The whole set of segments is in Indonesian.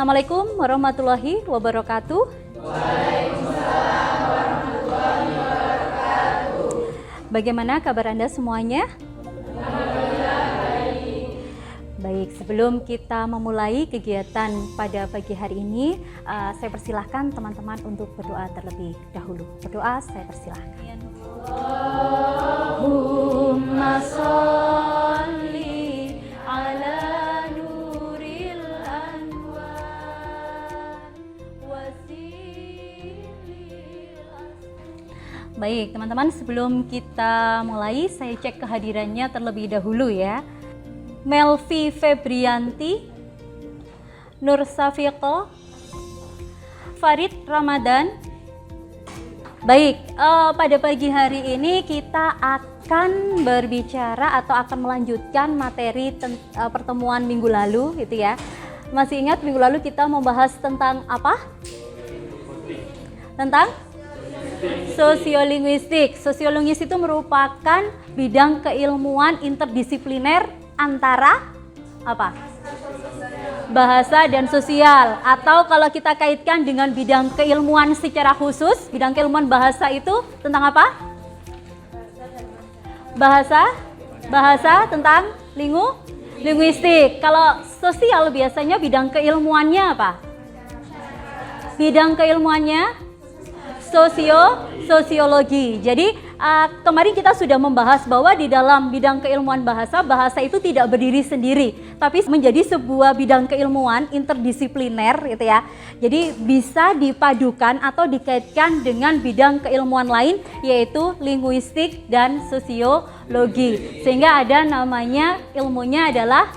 Assalamualaikum warahmatullahi wabarakatuh. Waalaikumsalam warahmatullahi wabarakatuh. Bagaimana kabar Anda semuanya? Baik, sebelum kita memulai kegiatan pada pagi hari ini, saya persilahkan teman-teman untuk berdoa terlebih dahulu. Berdoa, saya persilahkan. Allahumma sholli ala nuril anwar wasilil asrar. Baik, teman-teman, sebelum kita mulai, saya cek kehadirannya terlebih dahulu ya. Melvi Febrianti, Nur Safiqo, Farid Ramadan. Baik, pada pagi hari ini kita akan berbicara atau akan melanjutkan materi pertemuan minggu lalu gitu ya. Masih ingat minggu lalu kita membahas tentang apa? Tentang sosiolinguistik. Sosiolinguistik itu merupakan bidang keilmuan interdisipliner antara apa? Bahasa dan sosial, atau kalau kita kaitkan dengan bidang keilmuan secara khusus, bidang keilmuan bahasa itu tentang apa? Bahasa tentang linguistik. Kalau sosial biasanya bidang keilmuannya apa? Bidang keilmuannya sosiologi. Jadi kemarin kita sudah membahas bahwa di dalam bidang keilmuan bahasa itu tidak berdiri sendiri, tapi menjadi sebuah bidang keilmuan interdisipliner gitu ya. Jadi bisa dipadukan atau dikaitkan dengan bidang keilmuan lain, yaitu linguistik dan sosiologi. Sehingga ada namanya, ilmunya adalah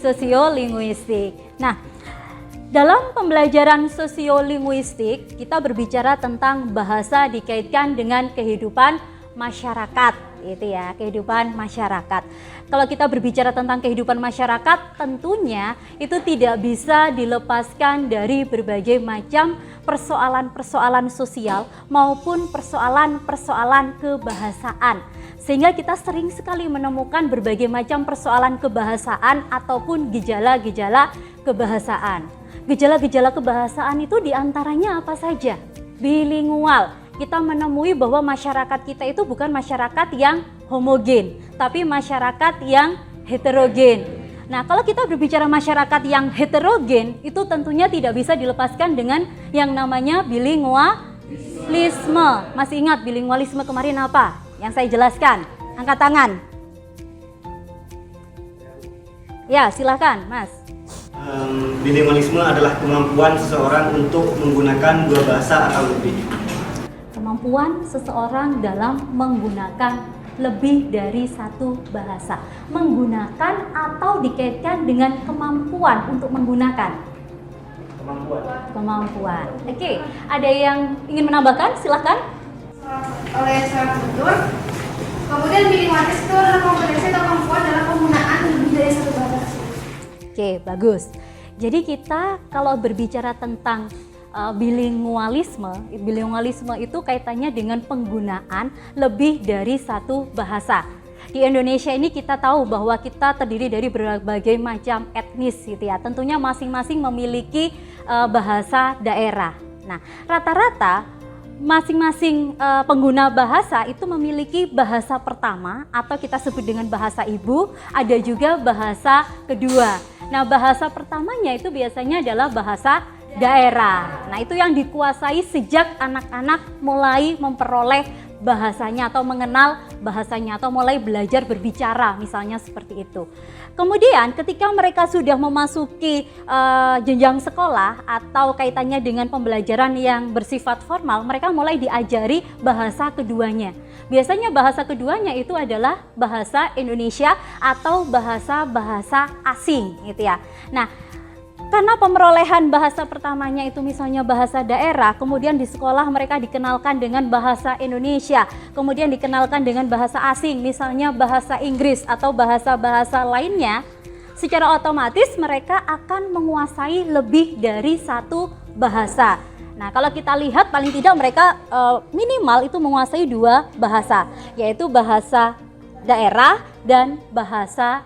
sosiolinguistik. Nah, dalam pembelajaran sosiolinguistik, kita berbicara tentang bahasa dikaitkan dengan kehidupan masyarakat, gitu ya, kehidupan masyarakat. Kalau kita berbicara tentang kehidupan masyarakat, tentunya itu tidak bisa dilepaskan dari berbagai macam persoalan-persoalan sosial maupun persoalan-persoalan kebahasaan. Sehingga kita sering sekali menemukan berbagai macam persoalan kebahasaan ataupun gejala-gejala kebahasaan. Gejala-gejala kebahasaan itu diantaranya apa saja? Bilingual. Kita menemui bahwa masyarakat kita itu bukan masyarakat yang homogen, tapi masyarakat yang heterogen. Nah, kalau kita berbicara masyarakat yang heterogen, itu tentunya tidak bisa dilepaskan dengan yang namanya bilingualisme. Masih ingat bilingualisme kemarin apa? Yang saya jelaskan. Angkat tangan. Ya, silakan, Mas. Bilingualisme adalah kemampuan seseorang untuk menggunakan dua bahasa atau lebih. Kemampuan seseorang dalam menggunakan lebih dari satu bahasa. Menggunakan atau dikaitkan dengan kemampuan untuk menggunakan. Kemampuan. Oke, ada yang ingin menambahkan? Silakan. Oleh saya betul. Kemudian bilingualis itu adalah kompetensi atau kemampuan dalam penggunaan lebih dari satu bahasa. Oke, bagus. Jadi kita kalau berbicara tentang bilingualisme itu kaitannya dengan penggunaan lebih dari satu bahasa. Di Indonesia ini kita tahu bahwa kita terdiri dari berbagai macam etnis gitu ya. Tentunya masing-masing memiliki bahasa daerah. Nah, rata-rata masing-masing pengguna bahasa itu memiliki bahasa pertama atau kita sebut dengan bahasa ibu, ada juga bahasa kedua. Nah, bahasa pertamanya itu biasanya adalah bahasa daerah. Nah, itu yang dikuasai sejak anak-anak mulai memperoleh bahasanya atau mengenal bahasanya atau mulai belajar berbicara, misalnya seperti itu. Kemudian ketika mereka sudah memasuki jenjang sekolah atau kaitannya dengan pembelajaran yang bersifat formal, mereka mulai diajari bahasa keduanya. Biasanya bahasa keduanya itu adalah bahasa Indonesia atau bahasa-bahasa asing gitu ya. Nah, karena pemerolehan bahasa pertamanya itu misalnya bahasa daerah, kemudian di sekolah mereka dikenalkan dengan bahasa Indonesia, kemudian dikenalkan dengan bahasa asing, misalnya bahasa Inggris atau bahasa-bahasa lainnya, secara otomatis mereka akan menguasai lebih dari satu bahasa. Nah, kalau kita lihat paling tidak mereka minimal itu menguasai dua bahasa, yaitu bahasa daerah dan bahasa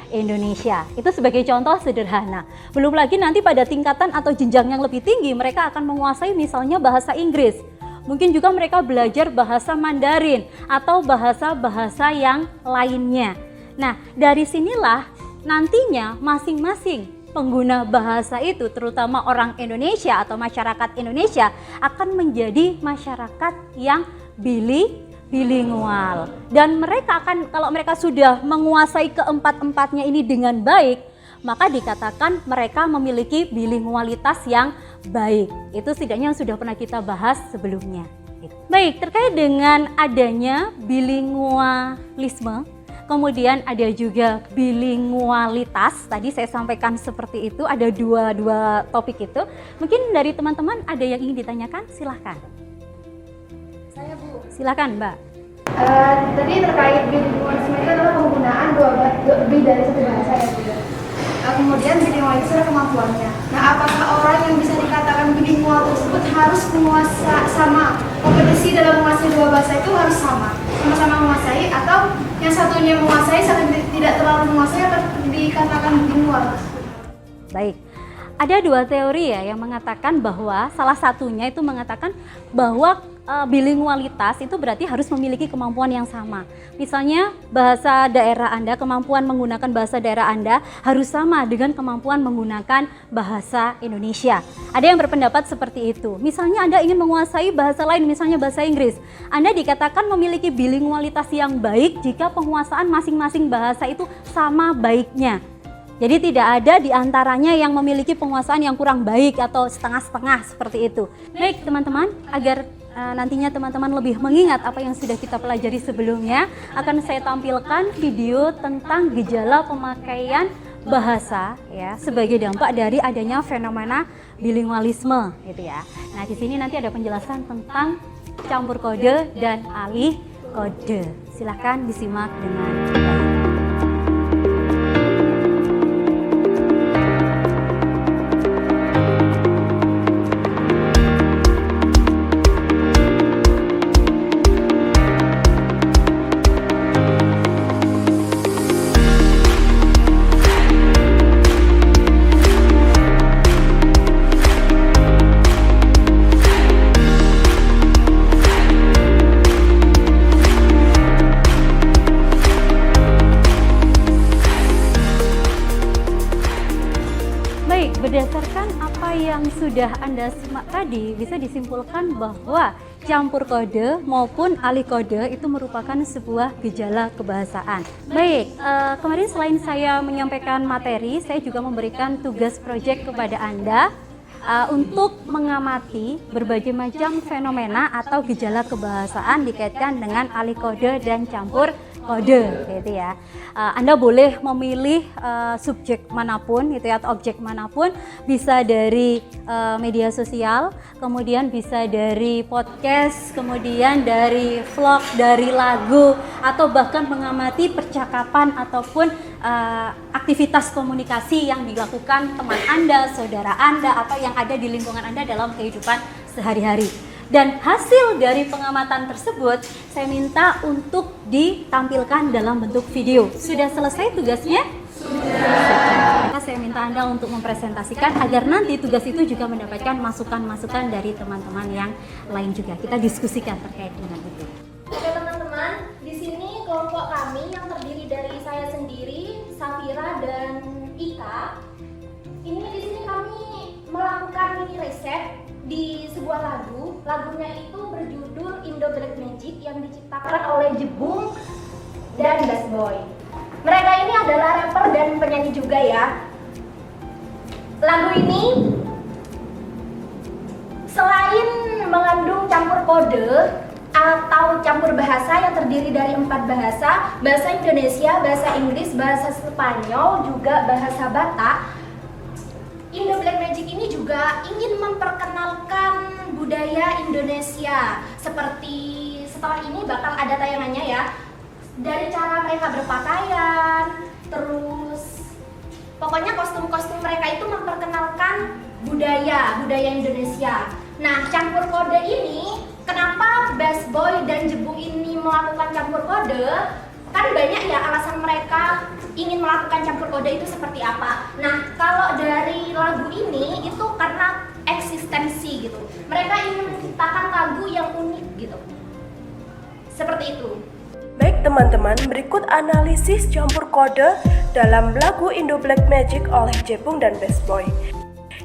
Indonesia. Itu sebagai contoh sederhana. Belum lagi nanti pada tingkatan atau jenjang yang lebih tinggi mereka akan menguasai misalnya bahasa Inggris. Mungkin juga mereka belajar bahasa Mandarin atau bahasa-bahasa yang lainnya. Nah, dari sinilah nantinya masing-masing pengguna bahasa itu, terutama orang Indonesia atau masyarakat Indonesia, akan menjadi masyarakat yang bilingual. Dan mereka akan, kalau mereka sudah menguasai keempat-empatnya ini dengan baik, maka dikatakan mereka memiliki bilingualitas yang baik. Itu setidaknya yang sudah pernah kita bahas sebelumnya. Baik, terkait dengan adanya bilingualisme, kemudian ada juga bilingualitas. Tadi saya sampaikan seperti itu, ada dua topik itu. Mungkin dari teman-teman ada yang ingin ditanyakan? Silahkan. Saya Bu. Silahkan Mbak. Tadi terkait bilingualisme itu adalah penggunaan lebih dari satu bahasa ya Bu. Kemudian bilingualisme kemampuannya. Nah, apakah orang yang bisa dikatakan bilingual tersebut harus sama kompetisi dalam menguasai dua bahasa itu harus sama-sama menguasai, atau yang satunya menguasai satu tidak terlalu menguasai akan dikatakan bilingual? Baik. Ada dua teori ya yang mengatakan bahwa salah satunya itu mengatakan bahwa bilingualitas itu berarti harus memiliki kemampuan yang sama. Misalnya bahasa daerah Anda, kemampuan menggunakan bahasa daerah Anda harus sama dengan kemampuan menggunakan bahasa Indonesia. Ada yang berpendapat seperti itu. Misalnya Anda ingin menguasai bahasa lain, misalnya bahasa Inggris. Anda dikatakan memiliki bilingualitas yang baik jika penguasaan masing-masing bahasa itu sama baiknya. Jadi tidak ada di antaranya yang memiliki penguasaan yang kurang baik atau setengah-setengah seperti itu. Baik teman-teman, agar nantinya teman-teman lebih mengingat apa yang sudah kita pelajari sebelumnya, akan saya tampilkan video tentang gejala pemakaian bahasa ya sebagai dampak dari adanya fenomena bilingualisme gitu ya. Nah, di sini nanti ada penjelasan tentang campur kode dan alih kode. Silahkan disimak dengan baik. Berdasarkan apa yang sudah Anda simak tadi, bisa disimpulkan bahwa campur kode maupun alih kode itu merupakan sebuah gejala kebahasaan. Baik, kemarin selain saya menyampaikan materi, saya juga memberikan tugas proyek kepada Anda untuk mengamati berbagai macam fenomena atau gejala kebahasaan dikaitkan dengan alih kode dan campur kode gitu ya. Anda boleh memilih subjek manapun gitu ya, atau objek manapun, bisa dari media sosial, kemudian bisa dari podcast, kemudian dari vlog, dari lagu, atau bahkan mengamati percakapan ataupun aktivitas komunikasi yang dilakukan teman Anda, saudara Anda, atau yang ada di lingkungan Anda dalam kehidupan sehari-hari. Dan hasil dari pengamatan tersebut saya minta untuk ditampilkan dalam bentuk video. Sudah selesai tugasnya? Sudah. Maka saya minta Anda untuk mempresentasikan agar nanti tugas itu juga mendapatkan masukan-masukan dari teman-teman yang lain juga. Kita diskusikan terkait dengan itu. Oke teman-teman, di sini kelompok kami yang terdiri dari saya sendiri, Safira dan Ika. Ini di sini kami melakukan mini riset di sebuah lagu. Lagunya itu berjudul Indo Black Magic yang diciptakan oleh Jebung dan Bass Boy. Mereka ini adalah rapper dan penyanyi juga ya. Lagu ini selain mengandung campur kode atau campur bahasa yang terdiri dari 4 bahasa, bahasa Indonesia, bahasa Inggris, bahasa Spanyol, juga bahasa Batak, Indo Black Magic ini juga ingin memperkenalkan budaya Indonesia. Seperti setelah ini bakal ada tayangannya ya, dari cara mereka berpakaian, terus pokoknya kostum-kostum mereka itu memperkenalkan budaya Indonesia. Nah, campur kode ini, kenapa Bass Boy dan Jebung ini melakukan campur kode? Kan banyak ya alasan mereka ingin melakukan campur kode itu seperti apa. Nah, kalau dari lagu ini itu karena eksistensi gitu. Mereka ingin menciptakan lagu yang unik gitu. Seperti itu. Baik teman-teman, berikut analisis campur kode dalam lagu Indo Black Magic oleh Jepung dan Best Boy.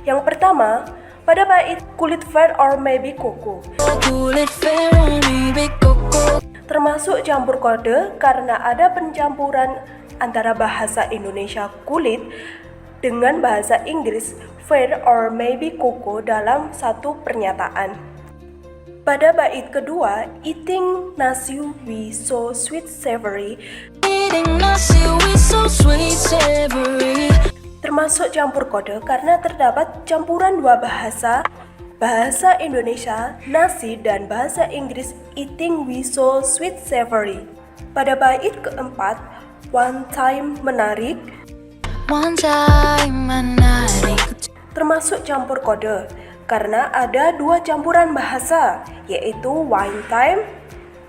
Yang pertama, pada bait kulit fair or maybe koko. Termasuk campur kode karena ada pencampuran antara bahasa Indonesia kulit dengan bahasa Inggris fair or maybe koko dalam satu pernyataan. Pada bait kedua, eating nasi we so sweet savory, termasuk campur kode karena terdapat campuran dua bahasa, bahasa Indonesia nasi dan bahasa Inggris eating we so sweet savory. Pada bait keempat, one time menarik, termasuk campur kode karena ada dua campuran bahasa, yaitu wine time,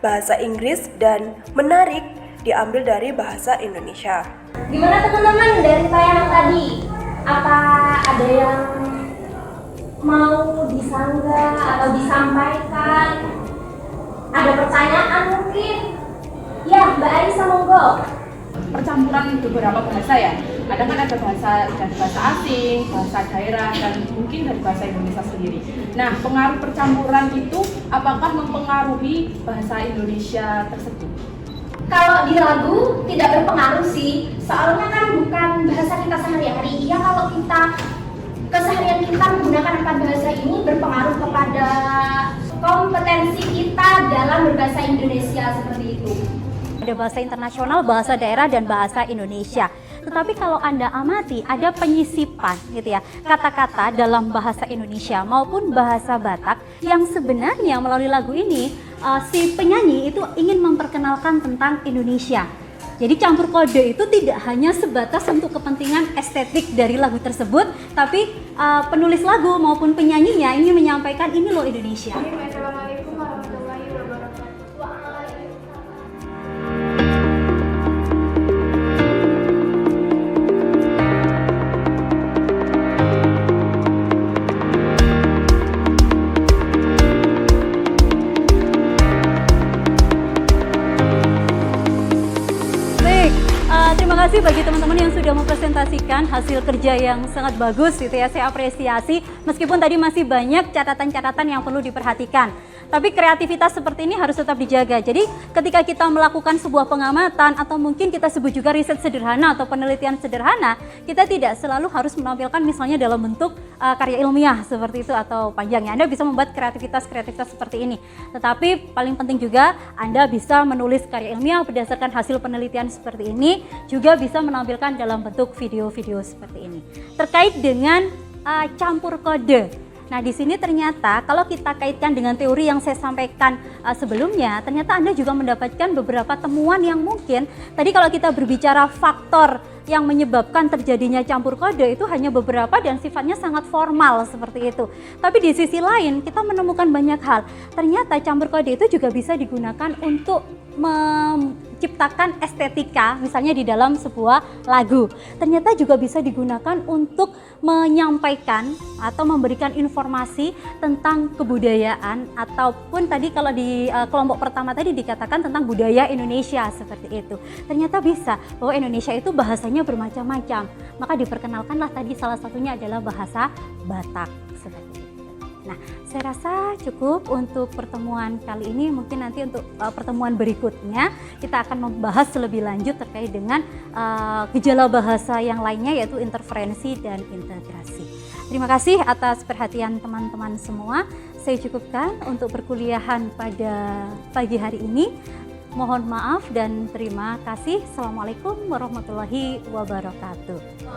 bahasa Inggris, dan menarik diambil dari bahasa Indonesia. Gimana teman-teman dari tayangan tadi? Apa ada yang mau disanggah atau disampaikan? Ada pertanyaan mungkin? Ya, Mbak Aisyah monggo. Percampuran beberapa bahasa ya. Kadang kan ada bahasa dari bahasa asing, bahasa daerah, dan mungkin dari bahasa Indonesia sendiri. Nah, pengaruh percampuran itu apakah mempengaruhi bahasa Indonesia tersebut? Kalau di lagu tidak berpengaruh sih, soalnya kan bukan bahasa kita sehari-hari. Iya, kalau kita keseharian kita menggunakan 4 bahasa ini berpengaruh kepada kompetensi kita dalam berbahasa Indonesia seperti itu. Ada bahasa internasional, bahasa daerah, dan bahasa Indonesia. Tetapi kalau Anda amati, ada penyisipan gitu ya, kata-kata dalam bahasa Indonesia maupun bahasa Batak yang sebenarnya melalui lagu ini si penyanyi itu ingin memperkenalkan tentang Indonesia. Jadi campur kode itu tidak hanya sebatas untuk kepentingan estetik dari lagu tersebut, tapi penulis lagu maupun penyanyinya ingin menyampaikan ini loh Indonesia. Assalamualaikum warahmatullahi wabarakatuh. Terima kasih bagi teman-teman yang sudah mempresentasikan hasil kerja yang sangat bagus gitu ya, saya apresiasi meskipun tadi masih banyak catatan-catatan yang perlu diperhatikan. Tapi kreativitas seperti ini harus tetap dijaga. Jadi ketika kita melakukan sebuah pengamatan atau mungkin kita sebut juga riset sederhana atau penelitian sederhana, kita tidak selalu harus menampilkan misalnya dalam bentuk karya ilmiah seperti itu atau panjangnya. Anda bisa membuat kreativitas seperti ini. Tetapi paling penting juga Anda bisa menulis karya ilmiah berdasarkan hasil penelitian seperti ini, juga bisa menampilkan dalam bentuk video-video seperti ini. Terkait dengan campur kode. Nah, di sini ternyata kalau kita kaitkan dengan teori yang saya sampaikan sebelumnya, ternyata Anda juga mendapatkan beberapa temuan yang mungkin tadi kalau kita berbicara faktor yang menyebabkan terjadinya campur kode itu hanya beberapa dan sifatnya sangat formal seperti itu. Tapi di sisi lain kita menemukan banyak hal. Ternyata campur kode itu juga bisa digunakan untuk menciptakan estetika misalnya di dalam sebuah lagu. Ternyata juga bisa digunakan untuk menyampaikan atau memberikan informasi tentang kebudayaan ataupun tadi kalau di kelompok pertama tadi dikatakan tentang budaya Indonesia seperti itu. Ternyata bisa bahwa Indonesia itu bahasanya bermacam-macam. Maka diperkenalkanlah tadi salah satunya adalah bahasa Batak seperti itu. Nah, saya rasa cukup untuk pertemuan kali ini. Mungkin nanti untuk pertemuan berikutnya kita akan membahas lebih lanjut terkait dengan gejala bahasa yang lainnya yaitu interferensi dan integrasi. Terima kasih atas perhatian teman-teman semua. Saya cukupkan untuk perkuliahan pada pagi hari ini. Mohon maaf dan terima kasih. Assalamualaikum warahmatullahi wabarakatuh.